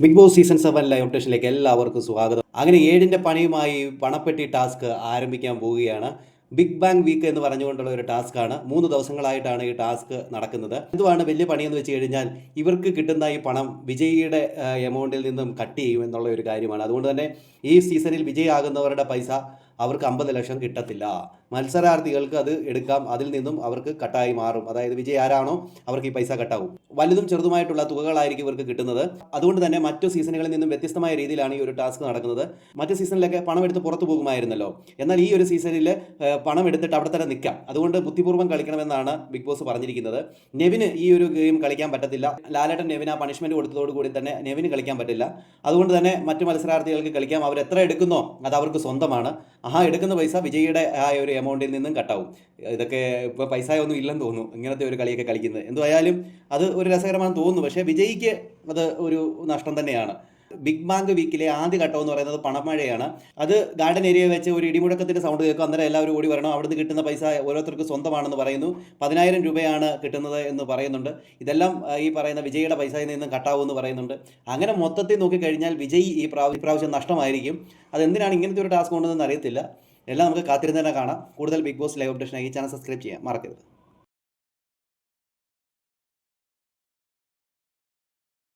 Big boss season 7 live അപ്ഡേഷനിലേക്ക് എല്ലാവർക്കും സ്വാഗതം. അങ്ങനെ 7ന്റെ പണിയുമായി പണപ്പെട്ടി ടാസ്ക് ആരംഭിക്കാൻ പോവുകയാണ്. ബിഗ് ബാങ് വീക്ക് എന്ന് പറഞ്ഞുകൊണ്ടുള്ള ഒരു ടാസ്ക്കാണ്. 3 ദിവസങ്ങളായിട്ടാണ് ഈ ടാസ്ക് നടക്കുന്നത്. എന്തുവാണ് വലിയ പണിയെന്ന് വെച്ച് കഴിഞ്ഞാൽ ഇവർക്ക് കിട്ടുന്ന ഈ പണം വിജയിയുടെ എമൗണ്ടിൽ നിന്നും കട്ട് ചെയ്യും എന്നുള്ള ഒരു കാര്യമാണ്. അതുകൊണ്ട് തന്നെ ഈ സീസണിൽ വിജയിയാകുന്നവരുടെ പൈസ അവർക്ക് 50 ലക്ഷം കിട്ടത്തില്ല. മത്സരാർത്ഥികൾക്ക് അത് എടുക്കാം, അതിൽ നിന്നും അവർക്ക് കട്ടായി മാറും. അതായത് വിജയ് ആരാണോ അവർക്ക് ഈ പൈസ കട്ടാവും. വലുതും ചെറുതുമായിട്ടുള്ള തുകകളായിരിക്കും ഇവർക്ക് കിട്ടുന്നത്. അതുകൊണ്ട് തന്നെ മറ്റു സീസണുകളിൽ നിന്നും വ്യത്യസ്തമായ രീതിയിലാണ് ഈ ഒരു ടാസ്ക് നടക്കുന്നത്. മറ്റു സീസണിലൊക്കെ പണം എടുത്ത് പുറത്തു പോകുമായിരുന്നല്ലോ. എന്നാൽ ഈ ഒരു സീസണിൽ പണം എടുത്തിട്ട് അവിടെ തന്നെ നിൽക്കാം. അതുകൊണ്ട് ബുദ്ധിപൂർവ്വം കളിക്കണമെന്നാണ് ബിഗ് ബോസ് പറഞ്ഞിരിക്കുന്നത്. നെവിന് ഈ ഒരു ഗെയിം കളിക്കാൻ പറ്റത്തില്ല. ലാലേട്ടൻ നെവിന് ആ പണിഷ്മെന്റ് കൊടുത്തതോടുകൂടി തന്നെ നെവിന് കളിക്കാൻ പറ്റില്ല. അതുകൊണ്ട് തന്നെ മറ്റു മത്സരാർത്ഥികൾക്ക് കളിക്കാം. അവർ എത്ര എടുക്കുന്നോ അത് അവർക്ക് സ്വന്തമാണ്. എടുക്കുന്ന പൈസ വിജയിയുടെ ആ ഒരു എമൗണ്ടിൽ നിന്നും കട്ടാവും. ഇതൊക്കെ ഇപ്പോൾ പൈസ ഒന്നും ഇല്ലെന്ന് തോന്നുന്നു ഇങ്ങനത്തെ ഒരു കളിയൊക്കെ കളിക്കുന്നത്. എന്തുമായാലും അത് ഒരു രസകരമാണെന്ന് തോന്നുന്നു. പക്ഷേ വിജയിക്ക് അത് ഒരു നഷ്ടം തന്നെയാണ്. ബിഗ് ബാങ് വീക്കിലെ ആദ്യ ഘട്ടം എന്ന് പറയുന്നത് പണമഴയാണ്. അത് ഗാർഡൻ ഏരിയ വെച്ച് ഒരു ഇടിമുഴക്കത്തിൻ്റെ സൗണ്ട് കേൾക്കും. അന്നേരം എല്ലാവരും ഓടി വരണം. അവിടുന്ന് കിട്ടുന്ന പൈസ ഓരോരുത്തർക്ക് സ്വന്തമാണെന്ന് പറയുന്നു. 10,000 രൂപയാണ് കിട്ടുന്നത് എന്ന് പറയുന്നുണ്ട്. ഇതെല്ലാം ഈ പറയുന്ന വിജയിയുടെ പൈസയിൽ നിന്നും കട്ടാവുമെന്ന് പറയുന്നുണ്ട്. അങ്ങനെ മൊത്തത്തിൽ നോക്കിക്കഴിഞ്ഞാൽ വിജയ് ഈ പ്രാവശ്യം നഷ്ടമായിരിക്കും. അതെന്തിനാണ് ഇങ്ങനത്തെ ഒരു ടാസ്ക് കൊണ്ടുവന്നതെന്ന് അറിയത്തില്ല. എല്ലാം നമുക്ക് കാത്തിരുന്ന് തന്നെ കാണാം. കൂടുതൽ ബിഗ് ബോസ് ലൈവ് അപ്ഡേഷനായി ഈ ചാനൽ സബ്സ്ക്രൈബ് ചെയ്യാം മറക്കരുത്.